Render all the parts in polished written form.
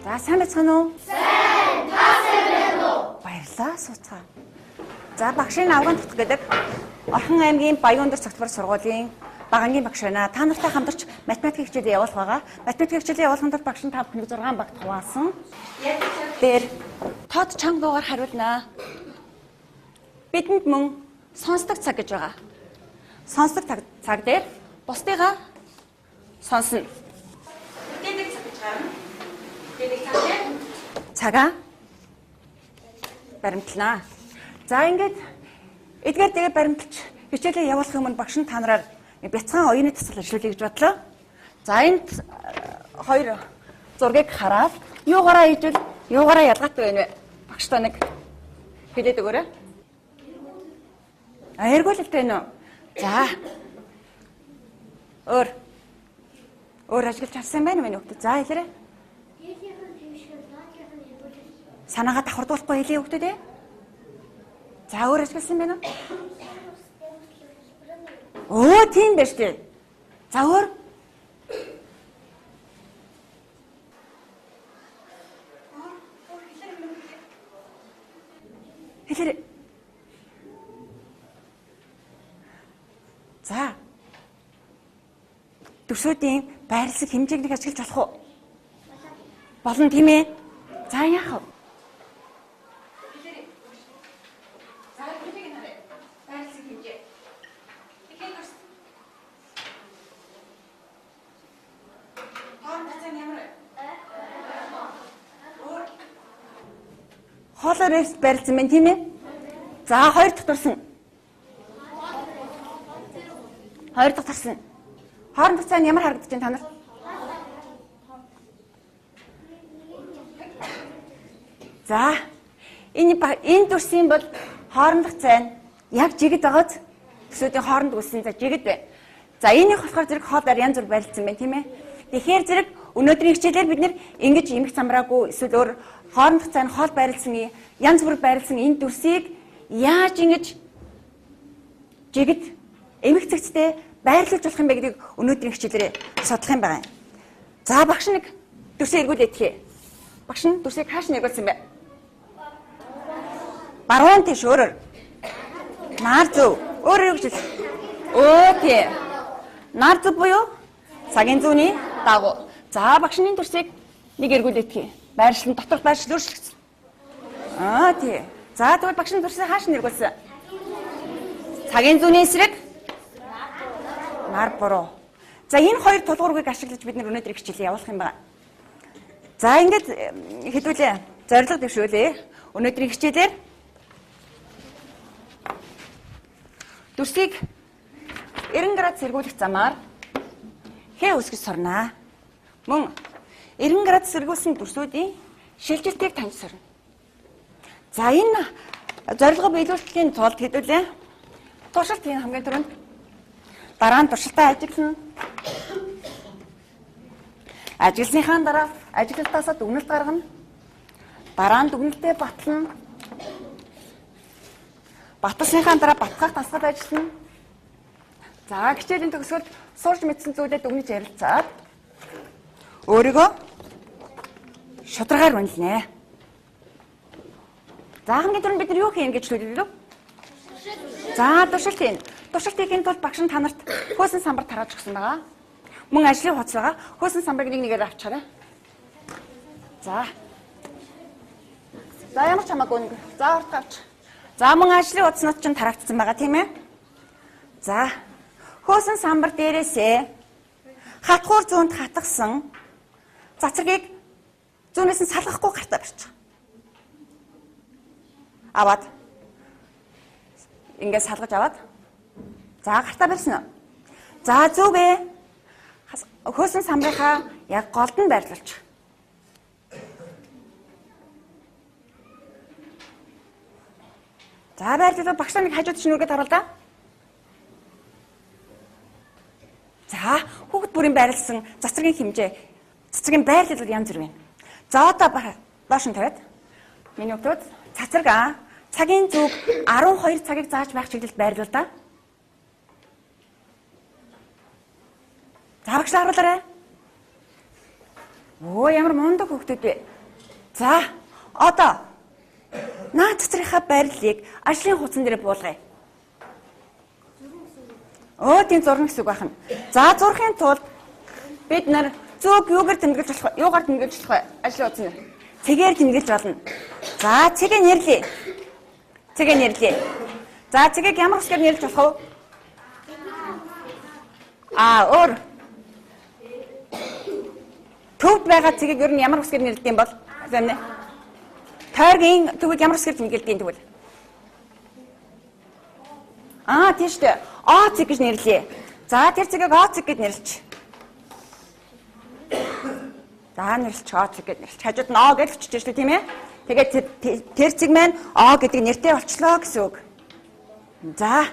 За сайн байцгаана уу? Сайн, та сайн байна уу? Баярлалаа, сууцгаа. За багшийн авган татах гэдэг Орхон аймгийн Баян-Өндөр цогцлбор сургуулийн багангийн багш байна. Та нартай хамтарч математикийн хичээлээ явуулах байгаа. Математикийн хичээлээ явуулахын тулд багш нь та бүхэнд 6 багт хуваалсан. Дээр тод чанга дуугаар хариулнаа. Бидэнд мөн сонсдог цаг гэж байгаа. Сонсдог цаг дээр бусдыгаа сонсно. Мэдээлэл цаг гэж гарна. Мэдээлэл цаг дээр цагаа баримтлана. За ингээд эдгээр тэгээ баримталж хичээлээ явуулах юм багш нь та нараар бяцхан оюуны тасал ажиллуулъя гэж бодлоо. За энд хоёр зургийг хараад юугаараа хийжвэл юугаараа ялгаатай байна вэ? Багш та нэг хэлээд өгөөрэй. Эргүүлэлтэй нөө. За. Өөр ажиглаж харсан байна уу нөхдөд? За хэлээрэй. Санаагаа давхардуулахгүй хэлээ хөхдөд ээ. За өөр ажигласан байна уу? Оо тийм байж тээ. За өөр. Хэлээрэй. За. Төсөөдийн байрлалыг хэмжээг нэг ажиглаж болох уу? Болно тийм ээ. За яах вэ? За хэмжээг нь харъя. Байрлалыг хэмжээ. Ихэд өрс. Хоол цаан ямар вэ? Хоолоор барилсан байна тийм ээ. За хоёр дахь турсан. Хоёр дахь тарсан. Хоорондох цайн ямар харагдаж байна та нарт? За энэ дүрсийн бол хоорондох цайн яг жигэд байгааз төсөөдийн хооронд үлсэн за жигэд байна. За энийх болохоор зэрэг хоолоор янз бүр барилдсан байна тийм ээ. Тэгэхээр зэрэг өнөөдрийн хичээлээр бид нэр ингэж эмх замраагүй эсвэл өөр хоорондох цайн хоол барилдсан янз бүр барилдсан энэ дүрсийг яаж ингэж жигэд эмх цэгцтэй байрлуулж болох юм бэ гэдгийг өнөөдрийн хичээлээр судлах юм байна. За багш нэг дүрсээ эргүүлээд хээ. Багш нь дүрсийг хааш нь эргүүлсэн бэ? Баруун тийш өөрөөр. Нар зөв. Өөрөөр гэж хэл. Окей. Нар зөв буюу цагийн зүүнний дагуу. За багшны дүрсийг нэг эргүүлээд хээ. Байршил нь доторх байршил өөрчлөгдсөн. Тий. За тэгвэл багшны дүрсийг хааш нь эргүүлсэн? Цагийн зүүнний эсрэг нар буруу. За энэ хоёр тулгуурыг ашиглаж бид нар өнөөдрийн хичээлийг явуулах юм байна. За ингээд хэлүүлээ. Зорилго дэвшүүлээ. Өнөөдрийн хичээлээр дүрсийг 90 градус сэргүүлэх замаар хээ үсгэж сорнаа. Мөн 90 градус сэргүүлсэн дүрсүүдийн шилжилтийг таньж сорно. За энэ зорилго биелүүлэхийн тулд хэдүүлээ. Туршилт хийн хамгийн түрүүнд дараа нь туршилтаа ажиглана. Ажигласныхаа дараа ажиглалтаасаа дүгнэлт гаргана. Дараа нь дүгнэлтээ батлана. Батлсныхаа дараа батгах тасгал ажиллана. За хичээлийн төгсгөлд сурч мэдсэн зүйлээ дүгнэж ярилцаад өөрийгөө шударгаар үнэлнэ. За хамгийн түрүүнд бид нар юу хийн гэж хэлээ? За туршилт хийн. Туршилт хийхийн тулд багш нь та нарт хөөсөн самбар тарааж өгсөн байгаа. Мөн ажлын хуцаага хөөсөн самбарыг нэг нэгээр авчаарай. За ямар ч хамаагүй нэг. За орт авч. За мөн ажлын хуцнууд ч тарагдсан байгаа тийм ээ. За хөөсөн самбар дээрээсээ хатгуур зүүнд хатгсан цацрагийг зүүнээс нь салгахгүй гартаа барьчих. Аваад ингээд салгаж аваад за гартаа барьсан уу? За зүг ээ. Хөөсөн самбарынхаа яг голд нь байрлуулчих. За байрлуулаа багшаа нэг хажууд шинүүргээд харуул да. За хүүхэд бүрийн байрлуулсан цацрагийн хэмжээ, цацрагийн байрлал янз бүр байна. За одоо доош нь тавиад миний өгдөөд цацраг цагийн зүг 12 цагийг зааж байх чиглэлд байрлуул да. За багш харуулаарай. Оо ямар мундаг хүүхдүүд вэ? За, одоо наад цэцрийнхаа байрлалыг ажлын хуудсан дээр буулгая. Тийм зурна гэсэн үг байна. За, зурхын тулд бид нар зүг юугаар тэмдэглэж болох вэ? Юугаар тэмдэглэж болох вэ? Ажлын хуудсан дээр. Цэгээр тэмдэглэж болно. За, цэгээ нэрлэе. Цэгээ нэрлэе. За, цэгийг ямар үсгээр нэрлэж болох вэ? Өөр. Төвд байгаа цэгийг ер нь ямар үсгээр нэрлэдэг юм бол? Зөвнэ. Тойргийн төвийг ямар үсгээр тэмдэглэдэг юм тэгвэл? Тийм шүү дээ. О цэг гэж нэрлэе. За, тэр цэгийг О цэг гэж нэрлэж. За, нэрлэж О цэг гэж нэрлэж. Хажууд нь О гэж өчөж шүү дээ, тийм ээ? Тэгээд тэр цэг маань О гэдэг нэртэй болчлоо гэсэн үг. За.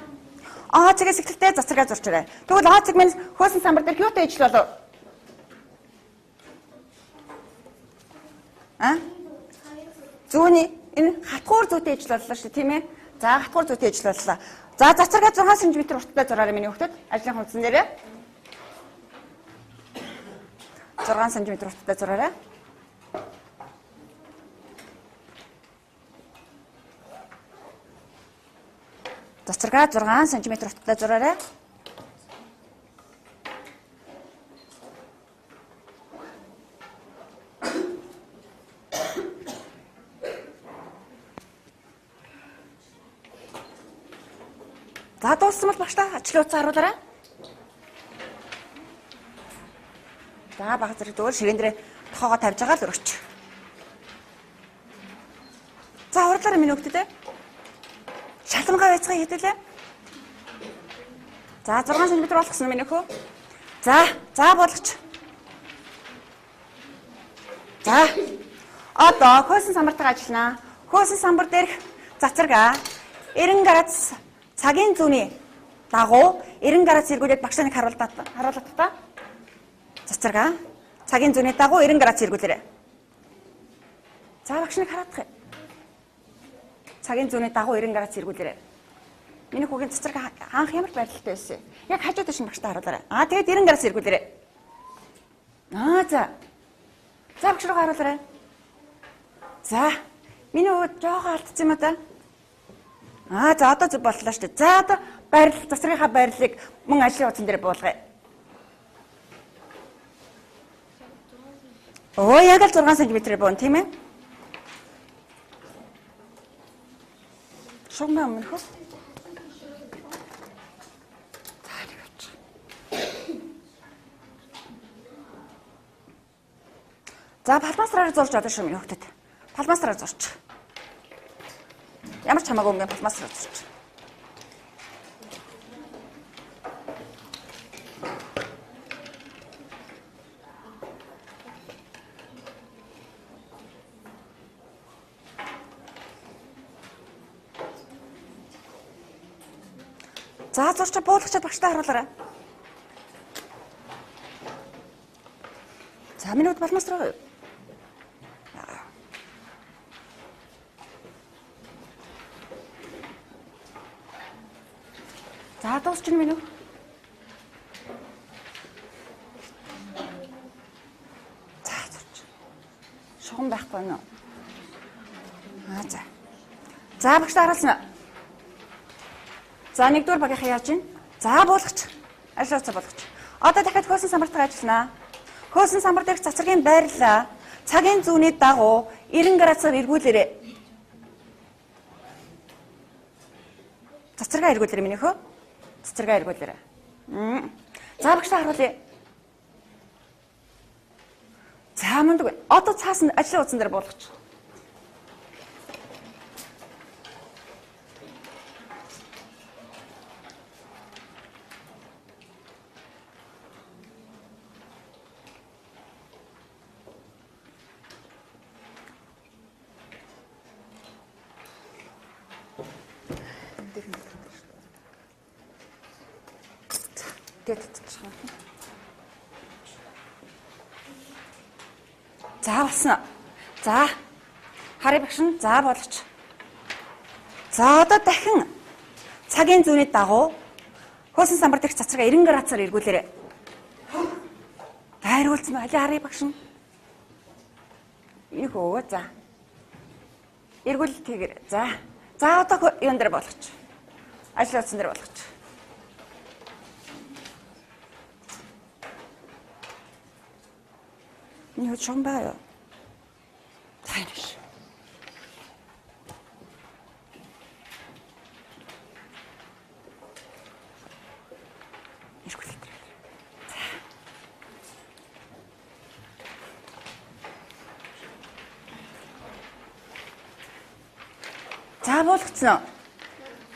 О цэгээс эхлэлтэй цацрагаа зурчаарай. Тэгвэл О цэг маань хөөсөн самбар дээр юутай ижил болов? Зүүнний энэ хатгуур зүйтэй ижил боллоо шүү, тийм ээ? За, хатгуур зүйтэй ижил боллоо. За, цацрагаа 6 см урттай зураарай миний хүүхэд. Ажлын хуудсан дээрээ. 6 см урттай зураарай. Цацрагаа 6 см урттай зураарай. За, дууссан бол багшлаа ажлын хуудас харуулаарай. За, баг зэрэг зүгээр ширээн дээр тохоогоо тавьж байгаа л өргөч. За, хурлаарай миний хүүхдээ. Шалмгаа байцгаа хийдэлээ. За, 6 см болгосон миний хөө. За, болгоч. За. Одоо хөөсөн самбартаа ажиллана. Хөөсөн самбар дээрх цацрагаа 90 градус цагийн зүүнний дагуу 90 градус эргүүлээд багшааныг харуулдаг та. Цацрагаа цагийн зүүнний дагуу 90 градус эргүүлээрэй. За, багшааныг хараадах. Цагийн зүүнний дагуу 90 градус эргүүлээрэй. Миний хүүгийн цацраг анх ямар байдалтай байсан? Яг хажууд шин багштай харуулаарай. Тэгээд 90 градус эргүүлээрэй. За. За, багш руу харуулаарай. За. Миний хүүг жоохон алдсан юм да. За, одоо зүг боллоо шүү дээ. За, одоо байрлал цацрынхаа байрлалыг мөн ажлын хуудсан дээр буулгая. Яг л 6 см буун, тийм ээ? Шугмаа өмнөх үү? За, палмасраар зурж одоо шүү миний хүүхдэд. Палмасраар зурч. Ямар ч хамаагүй ингээд палмасраар зурч. За, зурч буулгачаад багштай харуулаарай. За, миний хувьд палмасраар. За, дуусч нь минь үү? За, зурч. Шугам байхгүй нь. За. За, багштай харуулсан. За, нэгдүгээр багийнхаа яаж гин? За, буулгач. Ажил хуудас болгоч. Одоо дахиад хөөсөн самбартаа ажиллана. Хөөсөн самбар дээрх цацрагийн байрлалаа цагийн зүүнний дагуу 90 градусаар эргүүлээрэй. Цацрагаа эргүүлээрэй миний хөө. Цацрагаа эргүүлээрэй. За, багштай харуулъя. За, мундаг. Одоо цаас нь ажлын хуудсан дээр буулгач. За, болсон. За. Харъя багш нь. За, болгоч. За, одоо дахин цагийн зүүнний дагуу хөөсөн самбар дээрх цацрагаа 90 градусаар эргүүлээрэй. Хайруулсан. Харъя багш нь. Энэ хөө. За. эргүүлтэйгэр. За. За одоо юун дээр болгоч. Ажил утсан дээр болгоч. Юу ч юм байна юу? Тайрш. Эргүүлтэй. За болгоцсон.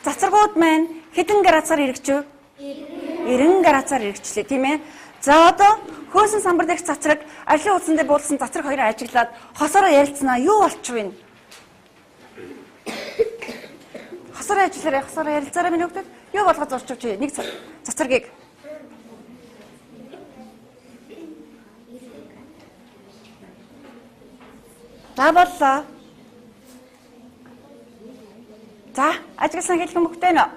Цацрагууд маань хэдэн градусаар эргэжв? 90 градусаар эргэжлээ, тийм ээ. За одоо хөөсөн самбар дээрх цацраг ажлын утсан дээр буулсан цацраг хоёроо ажиглаад хосороо ярилцсанаа юу болчих вэ? Хосороо ажиллаарай, хосороо ярилцаарай миний хөлтөд. Юу болгож зурчих вэ? Нэг цацрагийг. За боллоо. За, ажигласан хэлхэн мөхтэй нөө.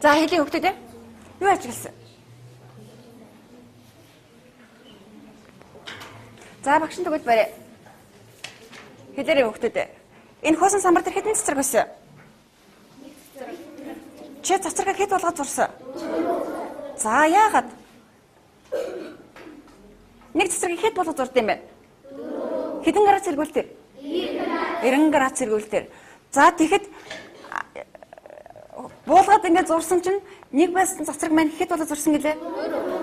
За, хэлий хөхтэй дээ. Юу ажигласан? За, багшин төгөөд барай. Хэлээрэй хөхтэй дээ. Энэ хөөсөн самбар дээр хэдэн цацраг байсан? Чи цацрагаа хэд болгоод зурсан? За, яагаад? Нэг цэцрэг хэд болгож зурд юм бэ? Хэдэн градус эргүүлтээр? 90 градус эргүүлтээр. За тэгэхэд буулгаад ингээд зурсан чинь нэг байсан цэцрэг маань хэд болгож зурсан гэлээ?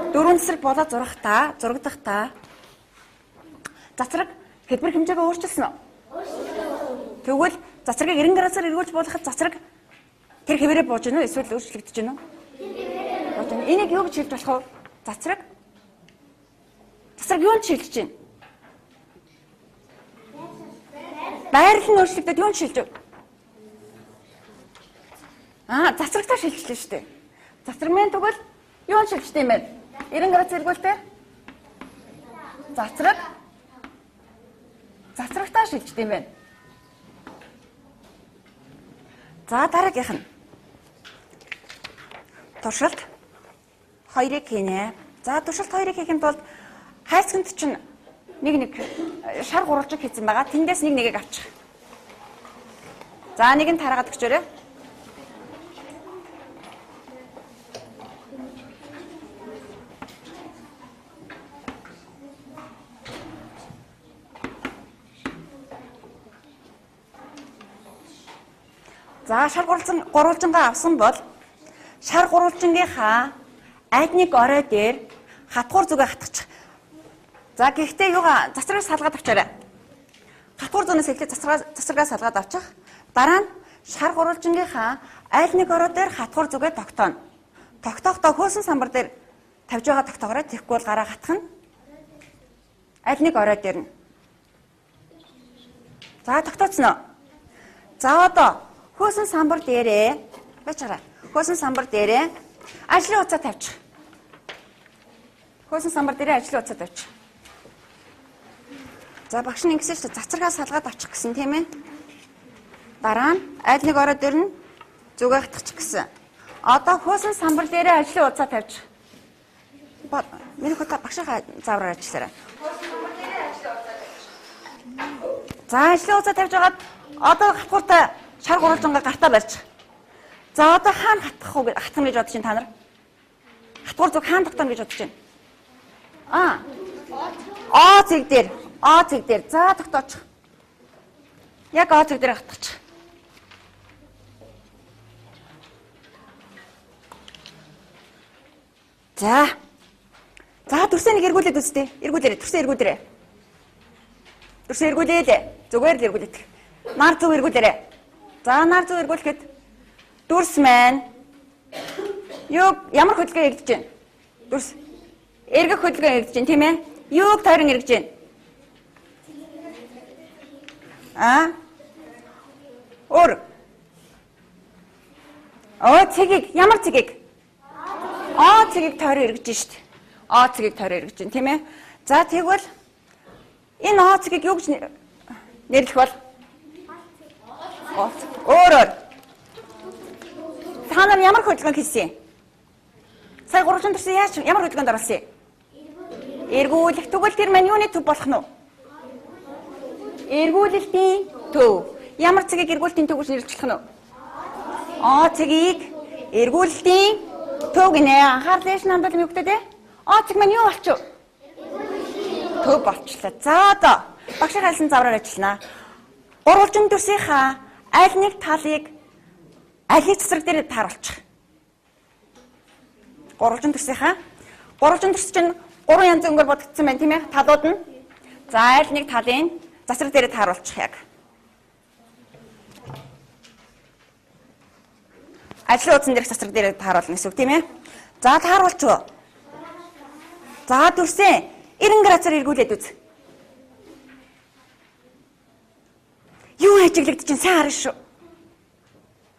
4 цэцрэг болоод зурагдах та. Цэцрэг хэлбэр хэмжээгээ өөрчилсөн уу? Тэгвэл цэцрэгийг 90 градусаар эргүүлж буулгахад цэцрэг тэр хэвээрээ бууж гэнэ үү? Эсвэл өөрчлөгдөж гэнэ үү? Бууж гэнэ. Энийг юу гэж хэлж болох вэ? Цэцрэг юунд шилжиж байна? Байрал нь өөрчлөгдөд юунд шилжив? Цацрагтаа шилжлээ шүү дээ. Цацраг мэн тэгвэл юунд шилждэг юм бэ? 90 градус эргүүлтэй. Цацрагтаа шилждэг юм байна. За дараагийнх нь. Туршилт 2-ыг хийнэ. За туршилт 2-ыг хийхэд бол хайцганд чинь нэг шар гурвалжиг хийсэн байгаа. Тэндээс нэгийг авчих. За нэг нь тараагаад өгчөөрэй. За шар гурвалжингаа авсан бол шар гурвалжингийнхаа айдныг орой дээр хатгуур зүгээ хатгачих. За гэхдээ юугаа цацрагаас салгаад авчаарай. Хатгуур зүүнээс эхлээд цацрагаас салгаад авчих. Дараа нь шар гурвалжингийнхаа аль нэг орой дээр хатгуур зүгээ тогтооно. Тогтохдоо хөөсөн самбар дээр тавьж байгаа тогтоогоорой. Тэгэхгүй бол гараа хатгах нь аль нэг орой дээр нь. За тогтооцсон уу? За одоо хөөсөн самбар дээрээ бачаарай. Хөөсөн самбар дээрээ ажлын утсаа тавьчих. Хөөсөн самбар дээрээ ажлын утсаа тавьчих. За багш нь ингэсэн шүү дээ. Цацрагаас салгаад авчих гэсэн тийм ээ. Дараа нь аль нэг орой дээр нь зүгээ хатгачих гэсэн. Одоо хөөсөн самбар дээрээ ажлын утсаа тавьчих. Миний хот багшийнхаа заавраар ажиллаарай. За ажлын утсаа тавьж агаад одоо хатгууртай шар гурвалжингаа гартаа барьчих. За одоо хаана хатгах гэж бодож байна та нар? Хатгуур зүг хаана тогтооно гэж бодож байна? А цэг дээр. А цэг дээр. За тогтоочих. Яг А цэг дээр хатгачих. За. За төрсөнийг эргүүлээд үзтээ. Эргүүлээрэй. Төрсөө эргүүлээрэй. Төрсөө эргүүлээ л. Зүгээр л эргүүлээд. Нар зүг эргүүлээрэй. За нар зүг эргүүлэхэд дүрс маань юу ямар хөдөлгөөн эргэж байна? Дүрс эргэх хөдөлгөөн эргэж байна тийм ээ? Юуг тойрон эргэж байна? Өөр. Цэгийг ямар цэгийг? Цэгийг тойрон эргэж байна шүү дээ. Цэгийг тойрон эргэж байна тийм ээ? За тэгвэл энэ цэгийг юу гэж нэрлэх бол? Өөрөөр. Та нар ямар хөдөлгөөн хийсэн юм? Сая гурвалжин төрсөн ямар хөдөлгөөнд оруулсан юм? Эргүүлэх. Тэгвэл тэр маань юуны төв болох нь вэ? Эргүүлэлтийн төв. Ямар цагийг эргүүлэлтийн төв гэж нэрлэж болох нь вэ? О цагийг эргүүлэлтийн төв гинэ. Анхаар дээш нь хандвал юу гэдэг вэ? О цаг маань юу болчих вэ? Төв болчлаа. За одоо багшийн хайлсан завраар ажиллана. Гурвалжин төрсийнхаа аль нэг талыг цэцрэг дээр тааруулчих. Гурвалжин төрсийнхаа гурвалжин төрс чинь 3 янзын өнгөөр бодогдсон байна тийм ээ? Талууд нь. За аль нэг талын цэцрэг дээр тааруулчих яг. Ажлын утсан дээрх цэцрэг дээр тааруулна гэсэн үг тийм ээ? За тааруулчих. За төрсөн 90 градусаар эргүүлээд үз. Юу ажиглагдчих чинь сайн харна шүү.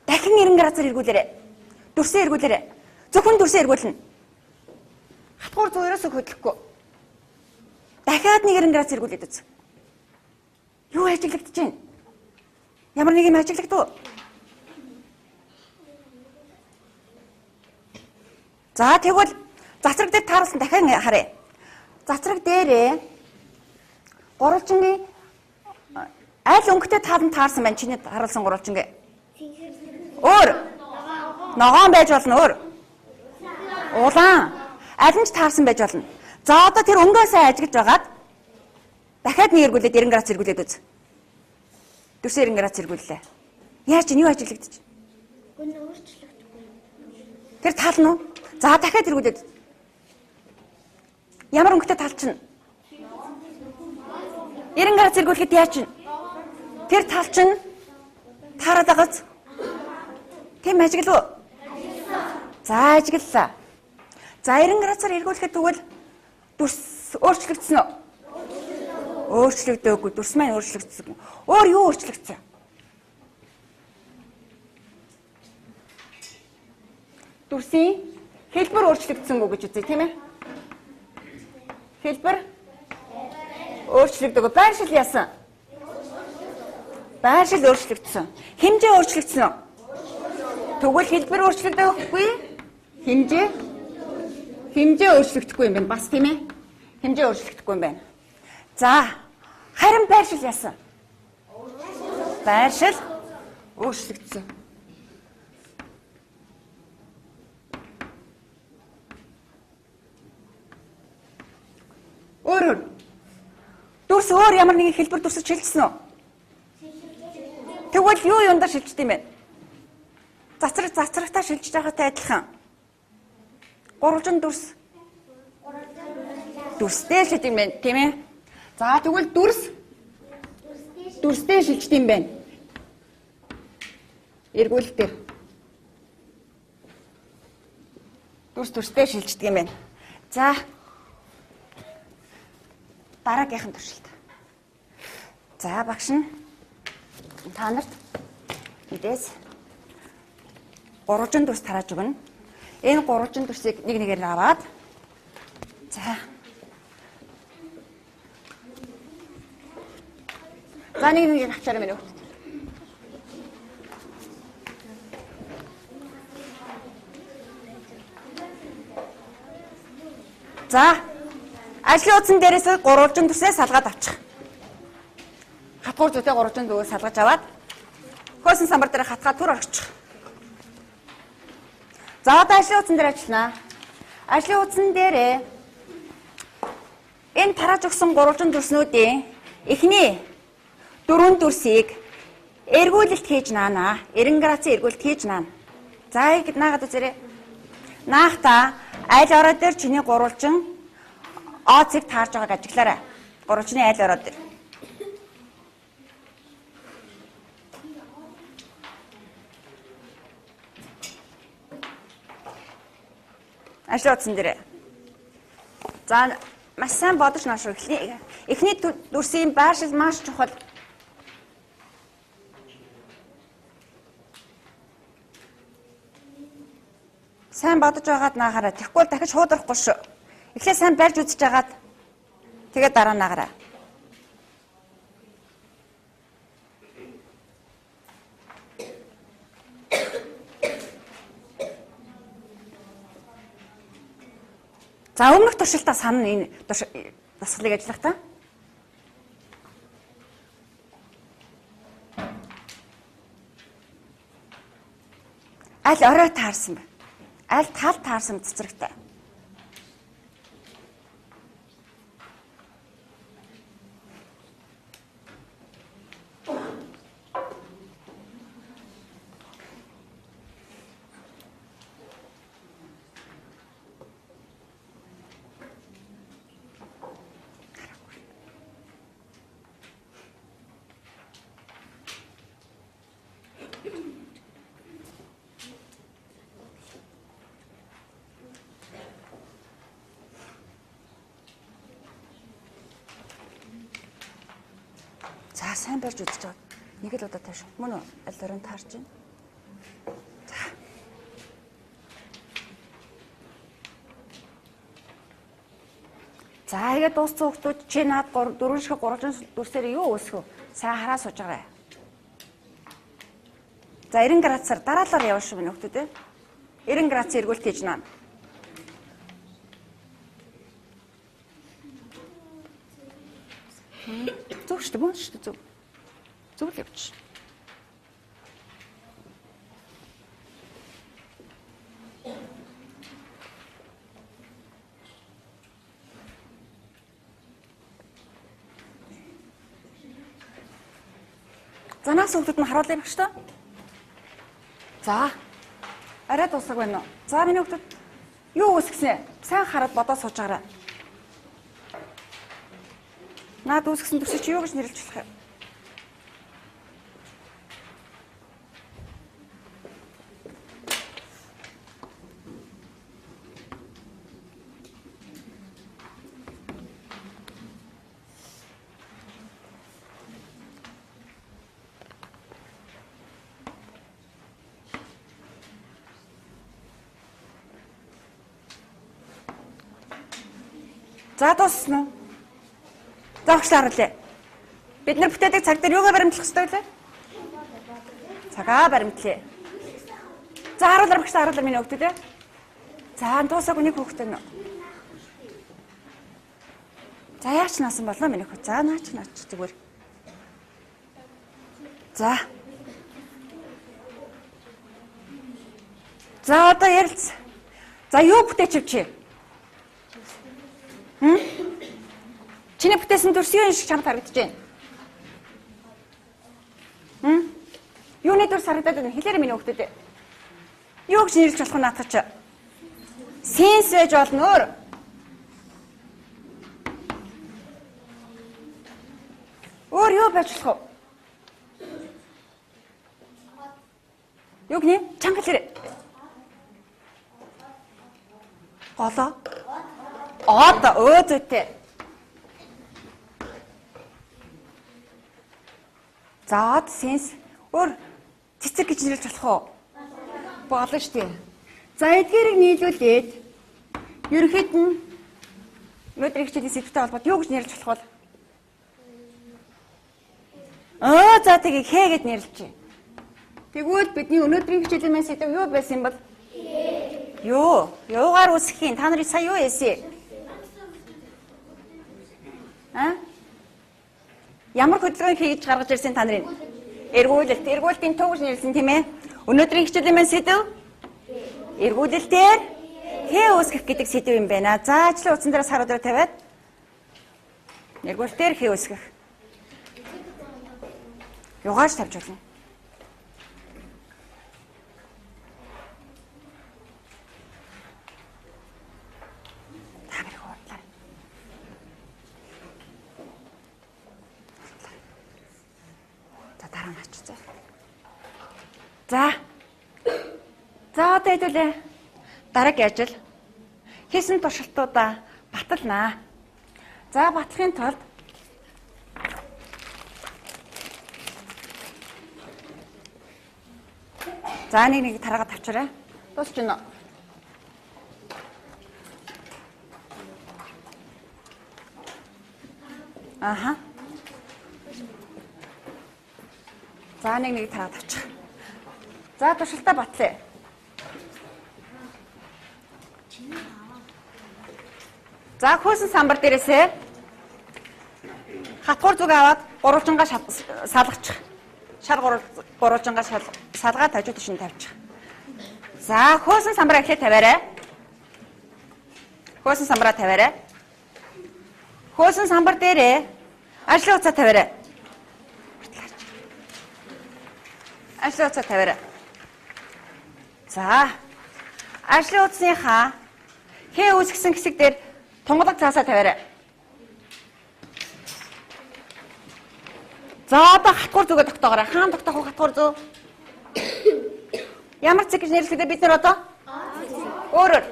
Дахин 90 градусаар эргүүлээрэй. Дүрсээ эргүүлээрэй. Зөвхөн дүрсээ эргүүлнэ. Хатгуур зуураас хөдлөхгүй. Дахиад 90 градус эргүүлээд үз. Юу ажиглагдчих чинь? Ямар нэг юм ажиглагдав? За тэгвэл цацраг дээр тааруулсан дахин харъя. Цацраг дээрээ гурвалжингийн аль өнгөтэй тааланд таарсан байна чиний харуулсан гурвалжингээ. Өөр. Ногоон байж болно өөр. Улаан. Аль нь ч таарсан байж болно. За одоо тэр өнгөөсөө ажиглаж байгаад дахиад нэг эргүүлээд 90 градус эргүүлээд үз. Дүрсээ 90 градус эргүүллээ. Яаж чинь юу ажиглагдчих? Гүн өөрчлөгдөхгүй. Тэр тал нь уу? За дахиад эргүүлээд. Ямар өнгөтэй тал чинь? 90 градус эргүүлэхэд яа чинь? Тэр тал чинь таарад байгааз. Тийм ажиглав уу? За ажиглалаа. За 90 градусаар эргүүлэхэд тэгвэл дүрс өөрчлөгдсөн үү? Өөрчлөгдөөгүй. Дүрс маань өөрчлөгдсөн. Өөр юу өөрчлөгдсөн? Дүрсийн хэлбэр өөрчлөгдсөнгөө гэж үзье тийм ээ? Хэлбэр өөрчлөгдөөгүй. Байршил яасан? Байршил өөрчлөгдсөн. Хэмжээ өөрчлөгдсөн үү? Тэгвэл хэлбэр өөрчлөгдөөгүй. Хэмжээ өөрчлөгдөхгүй юм байна. Бас тийм ээ? Хэмжээ өөрчлөгдөхгүй юм байна. За, харин байршил яасан? Байршил өөрчлөгдсөн. Өөр. Дүрс өөр ямар нэгэн хэлбэр дүрсэж шилжсэн үү? Тэгвэл юу юундаа шилждэг юм бэ? Цацрагтаа шилжиж байгаатай адилхан. Гурвалжин дүрстэй шилждэг юм байна, тийм ээ? За тэгвэл дүрстэй шилждэг юм байна. Эргүүлэлт дээр. Дүрстэй шилждэг юм байна. За дараагийнхан туршилт. За багш нь та нарт мэдээс гурвалжин дүрс тарааж өгнө. Энэ гурвалжин дүрсийг нэг нэгээр аваад за нэг нэгээр авчаарай минь өгт. За ажлын утсан дээрээс гурвалжин дүрсээ салгаад авчих. Хатгуур зүйтэй гурвалжин дүрсээ салгаж аваад хөөсөн самбар дээр хатгаа түр орчих. За одоо ажлын утсан дээр ажиллана. Ажлын утсан дээрээ энэ тарааж өгсөн гурвалжин дүрснүүдийн эхний 4 дүрсийг эргүүлэлт хийж наана. 90 градусын эргүүлэлт хийж наана. За ингэ наагаад үзээрэй. Наахта аль ороо дээр чиний гурвалжин Оцыг таарж байгааг ажиглаарай. Гурвалжины аль ороо дээр. Ажлын утсан дээр. За маш сайн бодож нааш. Эхний дүрсийн байршил маш чухал. Сайн бодож байгаад наагаарай. Тэгэхгүй дахиж шуудрахгүй шүү. Эхлээ сайн барьж үзэж байгаад тэгээд дараа нь наагаарай. За өмнөх туршилтаа санана энэ дасгалыг ажиллахдаа. Аль орой таарсан бэ? Аль тал таарсан цэцэрэгтэй? За сайн барьж үзэж байгаа. Нэг л удаа тааш. Мөн үү? Аль орон таарч байна. За. За игээ дууссан хүмүүс чи наад 4 шиг 3 дүрсээр юу өсгөө? Сайн хараа сууж байгаарай. За 90 градусаар дараалал явна шүү минь хүмүүс те. 90 градус эргүүлт хийж наа. Зөв шүү дээ, мөн шүү дээ, зөв. Зөв л явчих. За нас хүмүүс нь харуулъя багш таа. За. Арай дуусах байна уу? За миний хүмүүс юу үсгэснэ? Сайн хараад бодоод сууж байгаарай. Наад үсгсэн төсөв чи юу гэж нэрлэж болох юм? За дуусна уу? Загшлаа харуулъя. Бид нар бүтээдэг цаг дээр юугаар баримтлах ёстой вэ? Цагаа баримтлая. За харуулъя багш харуулъя миний хөвгтөө те. За дуусаагүй нэг хөвгтөө нөө. За яач наасан болоо миний хөвгтөө. За наач зүгээр. За. За одоо ярилц. За юу бүтээч чи? Чиний бүтээсэн төрс юу шиг чамд харагдаж байна? Юуны төрс харагдаад байна? Хэлээрэй миний хөвгтөд. Юу гэж нэрлэж болох нь наатах чи? Сенс байж болно өөр. Өөр юу байж болох вэ? Юу гэнэ? Чанга хэлээрэй. Голоо. Өө зүйтэй. За сенс өөр цэцэг гэж нэрлэж болох уу? Болно шүү дээ. За эдгээрийг нийлүүлээд ерөнхийд нь өнөөдрийн хичээлийн сэдвтэй холбоод юу гэж нэрлэж болох вэ? За тэгээ хэ гэд нэрлэж чинь. Тэгвэл бидний өнөөдрийн хичээлийн маань сэдв юу байсан юм бол? Юугаар үсэх юм? Та нарыг сая юу яасан? Ямар хөдөлгөөн хийж гаргаж ирсэн та нарын? Эргүүлэлт. Эргүүлтийн төв гэж нэрлсэн тийм ээ. Өнөөдрийн хичээлийн маань сэдв эргүүлэлтээр хээ үүсгэх гэдэг сэдв юм байна. За ажлын утсан дээрээс харуулж тавиад эргүүлэлтээр хээ үүсгэх. Югаарч тавьж болно. За одоо хэдүүлээ. Дараагийн ажил. Хийсэн туршилтуудаа баталнаа. За батлахын тулд за нэг тараагаад тавьчаарай. Дуусч гинэ. Аха. За нэг тараагаад тавьчих. За туршилтаа батлая. За хөөсөн самбар дээрээсээ хатгуур зүг аваад гурвалжингаа салгачих. Шал гурвалжингаа салгаад хажуу тийш нь тавьчих. За хөөсөн самбараа эхлээд тавиарай. Хөөсөн самбараа тавиарай. Хөөсөн самбар дээрээ ажлын уцаа тавиарай. Ажлын уцаа тавиарай. За ажлын утасныхаа хээ үүсгэсэн хэсэг дээр тунгалаг цаасаа тавиарай. За одоо хатгуур зүгээ тогтоогоорой. Хаана тогтоох вэ хатгуур зүг? Ямар цэг гэж нэрлэхдээ бид нар одоо? Өөрөөр.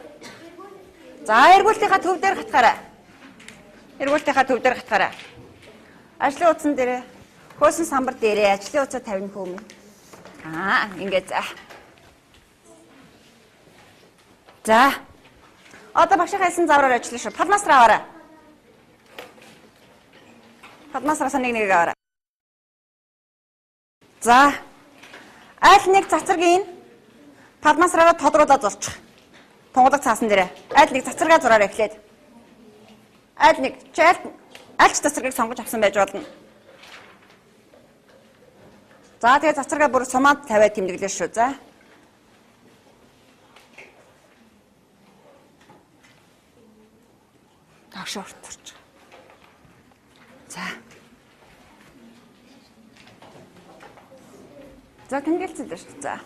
За эргүүлтийнхаа төв дээр хатгаарай. Эргүүлтийнхаа төв дээр хатгаарай. Ажлын утсан дээр хөөсөн самбар дээрээ ажлын уцаа тавина хөөмө. Ингээд за. За. Одоо багшийн хэлсэн завраар ажиллана шүү. Падмасраа аваарай. Падмасраас нэг аваарай. За. Аль нэг цацрагийн падмасраараа тодруулаад зурчих. Тунгалаг цаасан дээрээ. Аль нэг цацрагаа зураарай эхлээд. Аль нэг аль ч цацрагийг сонгож авсан байж болно. За тэгээ цацрагаа бүр сумаад тавиад тэмдэглээ шүү. За. Агш ортурч. За. За тэмдэглэсэн дээ шүү. За.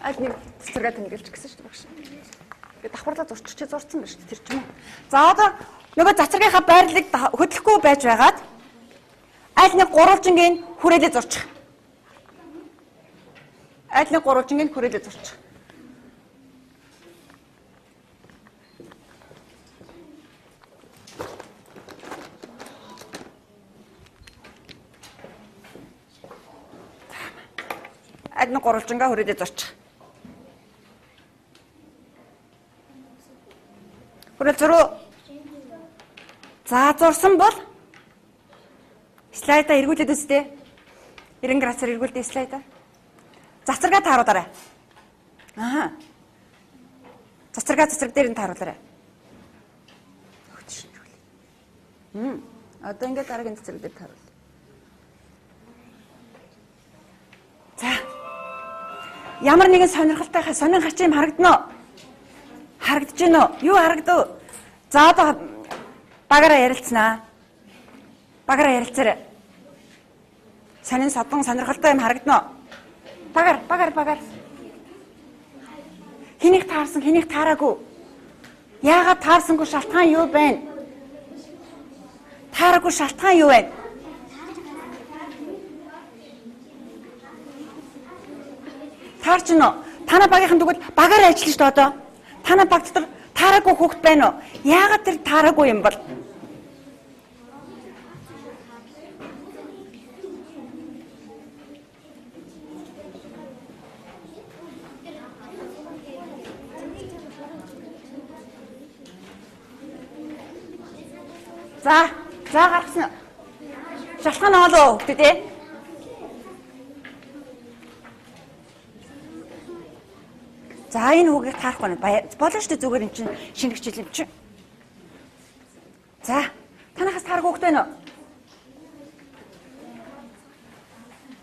Аль нэг цацрагаа тэмдэглэж гисэн шүү багш. Тэгээ давхарлаа зурчих чи зурцсан байна шүү тэр ч юм уу. За одоо нөгөө цацрагийнхаа байрлалыг хөдлөхгүй байж байгаад аль нэг гурвалжингийн хүрээлээ зурчих. Аль нэг гурвалжингийн хүрээлээ зурчих. Аль нэг гурвалжингаа хүрээлээ зурчих. Хүрэл зуруу. За зурсан бол слайдаа эргүүлээд үстэ. 90 градусаар эргүүлдэ слайдаа. Цацрагаа тааруулаарай. Цацраг дээр нь тааруулаарай. Одоо ингээд дараагийн цацраг дээр тааруул. За. Ямар нэгэн сонирхолтой сонин хач юм харагдана уу? Харагдаж байна уу? Юу харагдав? За одоо багаараа ярилцсанаа. Багаараа ярилцаарай. Сонин содон сонирхолтой юм харагдана уу? Багаар. Хэнийг таарсан, хэнийг таараагүй? Яагаад таарсангүй шалтгаан юу байна? Таараагүй шалтгаан юу байна? Таарч гинөө. Танай багийнхан тэгвэл багаараа ажиллана шүү дээ одоо. Танай баг дотор таараагүй хүүхэд байна уу? Яагаад тэр таараагүй юм бол? За гаргасан. Шалтгаан олоо хөлтөө тий. За энэ хүүгийг таарахгүй байна. Болно шүү дээ зүгээр эн чинь шинэ хичээл юм чинь. За танахаас таарах хүүхэд байна уу?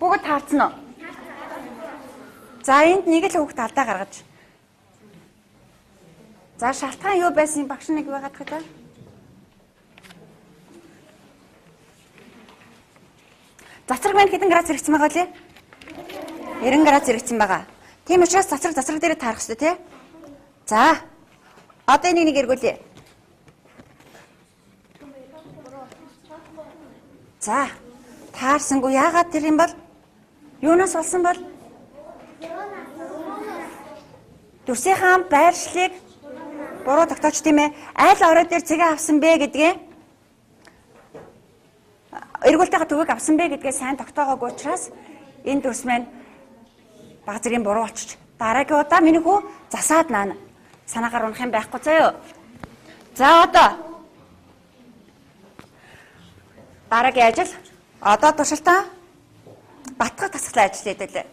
Бүгд таарсан уу? За энд нэг л хүүхэд алдаа гаргаж. За шалтгаан юу байсан багш нэг байгаад хаа. Цацраг маань хэдэн градус хэрэгцсэн байгаа лээ? 90 градус хэрэгцсэн байгаа. Тийм учраас цацраг дээр таарах хэрэгтэй тий. За. Одоо энийг нэг эргүүлье. За. Таарсангүй яагаад тэр юм бол? Юунаас болсон бол? Дүрсийнхаа байршлыг буруу тогтооч тийм ээ. Аль орой дээр цэгээ авсан бэ гэдгээ эргүүлтэйгээ төвийг авсан бэ гэдгээ сайн тогтоогоогүй учраас энэ дүрс маань баг зэргийн буруу болчих. Дараагийн удаа миний хүү засаад наана. Санаагаар унах юм байхгүй заяа. За одоо дараагийн ажил одоо туршилтаа батгах тасгалан ажиллая дээлээ.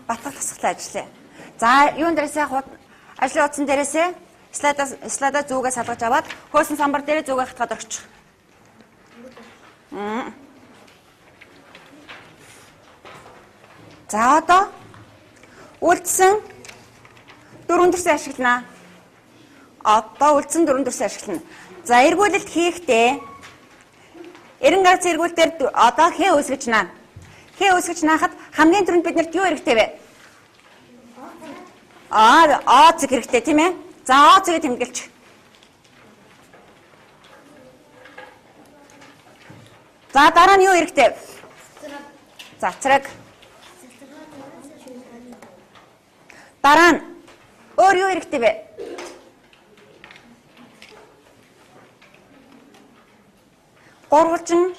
Батгах тасгалан ажиллая. За юун дээрээсээ ажлын утсан дээрээсээ Слайдаа зүгээ салгаж аваад хөөсөн самбар дээр зүгээ хатгаад орчих. За одоо үлдсэн 4 төрсөн ашиглана. Одоо үлдсэн 4 төрсөн ашиглана. За эргүүлэлт хийхдээ 90 градус эргүүлэлтээр одоо хээ үүсгэж наа. Хээ үүсгэж наахад хамгийн түрүүнд биднэрт юу хэрэгтэй вэ? Оцэг хэрэгтэй тийм ээ. За оцгийг тэмдэглэж. За дараа нь юу хэрэгтэй? Цацраг. Дараа нь өөр юу хэрэгтэй вэ? Гурвалжин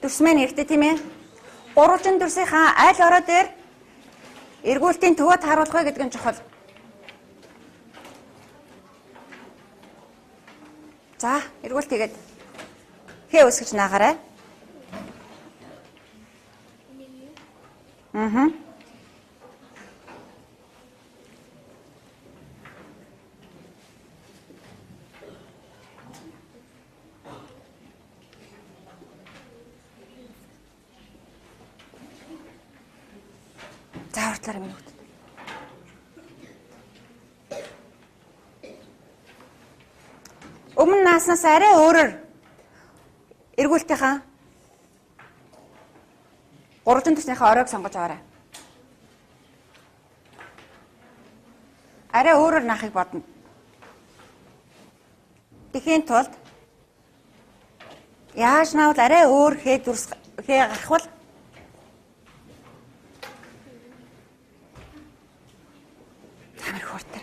төрсмэн хэрэгтэй тийм ээ. Гурвалжин төрсийнхаа аль ороо дээр эргүүлтийн төвөд харуулах вэ гэдэг нь чухал. За, эргүүлт хийгээд хээ үсгэж наагаарай. За, уртлаарай минь хөлт. Өмнө нааснаас арай өөрөөр эргүүлтийнхаа 3 төснийхээ оройг сонгож аваарай. Арай өөрөөр наахыг бодно. Тэхийн тулд яаж наавал арай өөр хээ гарахвал тамир хуртар.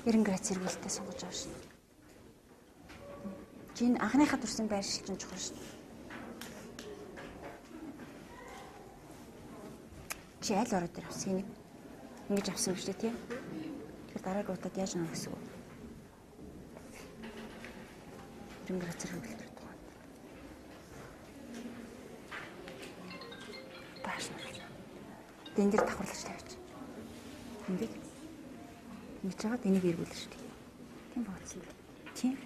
Градус эргүүлэлтээ сонгож авах шин. Чин анхныхаа төрсөн байр шилжин чухал шин. Чи аль ороо дээр авсан юм? Ингэж авсан биш үү тийм? Тэгэхээр дараагийн удаад яаж наа гэсэн үг? 90 градус эргүүлэлтээр тухайн. Бааш нь. Дэн дээр давхарлаж тавьчих. Энийг ингэж жагаад энийг эргүүлнэ шүү дээ. Тийм бооцсон юм. Тийм.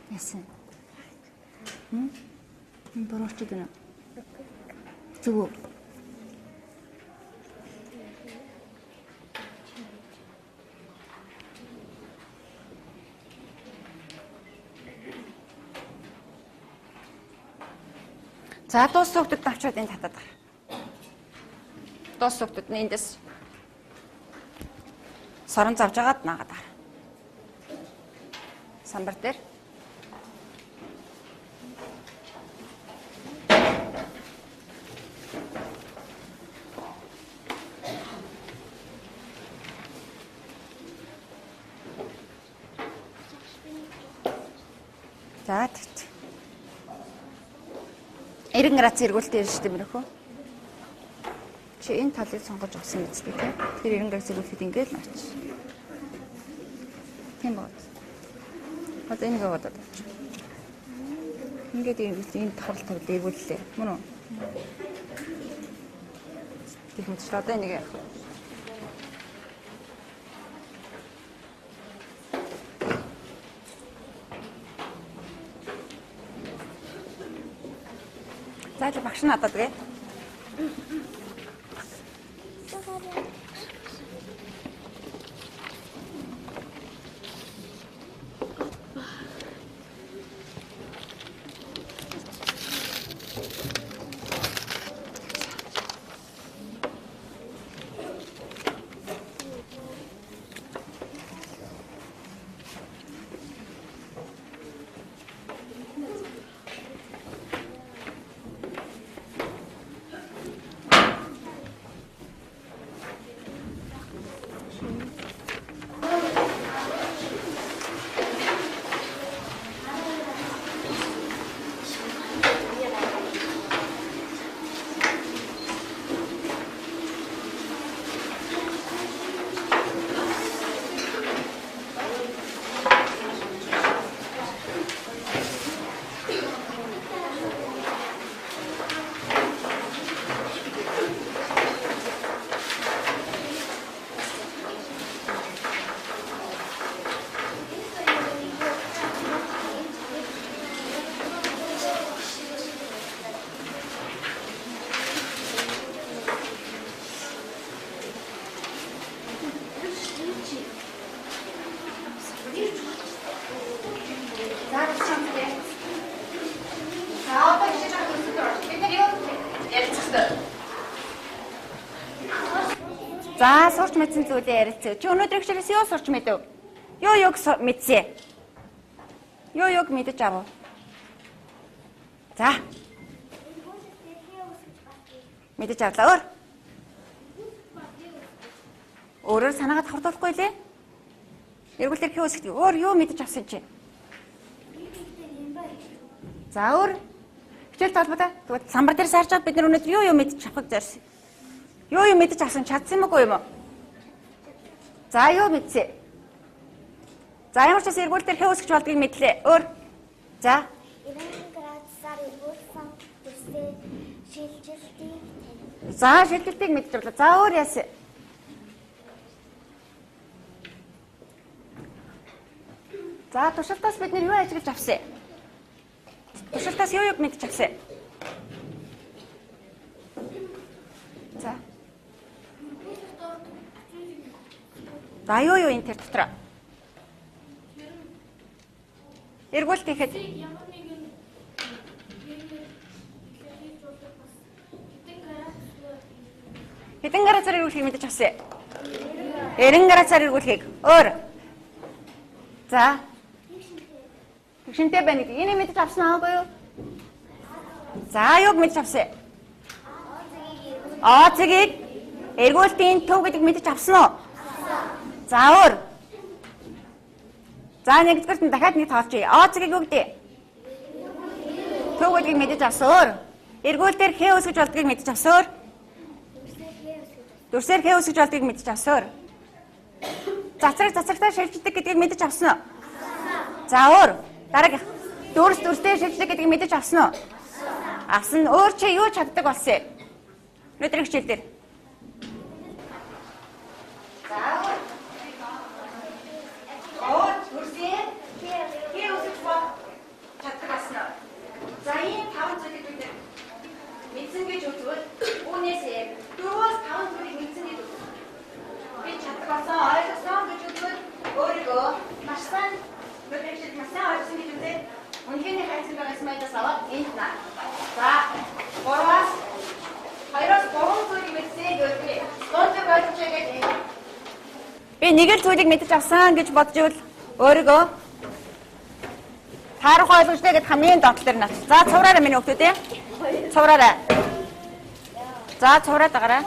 Яасан? Борооч гэнэ. Зүг. За дуус сүгдэд авчаад энэ татаад гар. Дуус сүгдэд нь эндээс сорон завж агаад наагаад гар. Самбар дээр За тэгт. 90 градус эргүүлтэй шүү дээ мөрөхөө. Чи энэ талыг сонгож авсан биз дээ тийм. Тэр 90 градус эргүүлэхэд ингээд л очиж. Тийм бод. Одоо энийг аваад авч. Ингээд энэ тавлт тавлт эргүүллээ. Мөн үү? Тэг мэдээж одоо энийг яах вэ? За багш надад гээ. За сурч мэдсэн зүйлээ ярилцъя. Чи өнөөдөр хичээлээс юу сурч мэдэв? Юу мэдсэн? Юу мэдэж авав? За. Мэдэж авлаа. Өөрөөр санаагаа давхардуулахгүй лээ. Эргүүл төр хөөсгт өөр юу мэдэж авсан чи? За өөр хичээл толботой. Тэгвэл самбар дээр саарч аваад бид нар өнөөдөр юу мэдэж авах гэж зорьсон? Юу мэдэж авсан чадсан юм уу юм? За юу мэдсэн? За ямар ч бас эргүүл төр хөөсгч болдгийг мэдлээ. Өөр. За. 90 градусаар эргүүлсэн үсээ шилжилтийг. За шилжилтийг мэдэж авлаа. За өөр яасан? За туршилтаас бид нар юу ажиглаж авсан? Туршилтаас юу мэдэж авсан? За. За юу энэ тэр дотор? Эргүүлт хийхэд хэдэн градусаар эргүүлэхийг мэдэж авсан? 90 градусаар эргүүлэхийг. Өөр. За. Тэгшинтэй байна гэдэг. Энийг мэдэж авсан аагүй юу? За юг мэдэж авсан? Цэгийг эргүүлтийн төв гэдэг мэдэж авсан уу? За өөр. За нэгдүгээрт нь дахиад нэг тоолчих. Цэгийг юу гэдэг? Төв гэдгийг мэдэж авсан өөр. Эргүүлтээр хээ үсгэж болдгийг мэдэж авсан өөр. Дүрсээр хээ үсгэж болдгийг мэдэж авсан өөр. Цацрагтаа шилждэг гэдгийг мэдэж авсан уу? За өөр. Дараагийн дүрсээр шилждэг гэдгийг мэдэж авсан уу? Авсан. Өөр чи юу чаддаг болсон? Өнөөдрийн хичээл дээр. За өөр. Дүрсээр хээ үсгэж чаддаг болсон уу? За ийм 5 зүйлийг бид мэдсэн гэж үзвэл үүнээсээ 4-5 зүйлийг мэдсэн гэж үзвэл би чаддаг болсон ойлгосон гэж үзвэл өөрийгөө маш сайн мэдээж маш сайн ойлгосон гэж үзээд үнэхээр хайцсан байгаас майдас аваад энд наа. За 3-аас 2-3 зүйлийг мэдсэн гэвэл гонцог ойлгож байгаа. Би нэг л зүйлийг мэдэж авсан гэж бодож ивэл өөрийгөө таарах ойлгожтэй гэд хамгийн доотлол дээр наач. За цувраарай миний хүүхдүүд ээ. Цувраарай. За цувраад агараа.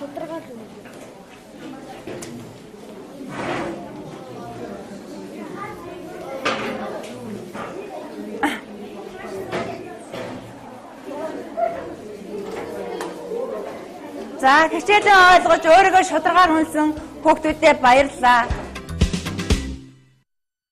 шударгаар юм. За хичээлээ ойлгож өөрийгөө шударгаар үнсэн хүүхдүүдэд баярлалаа.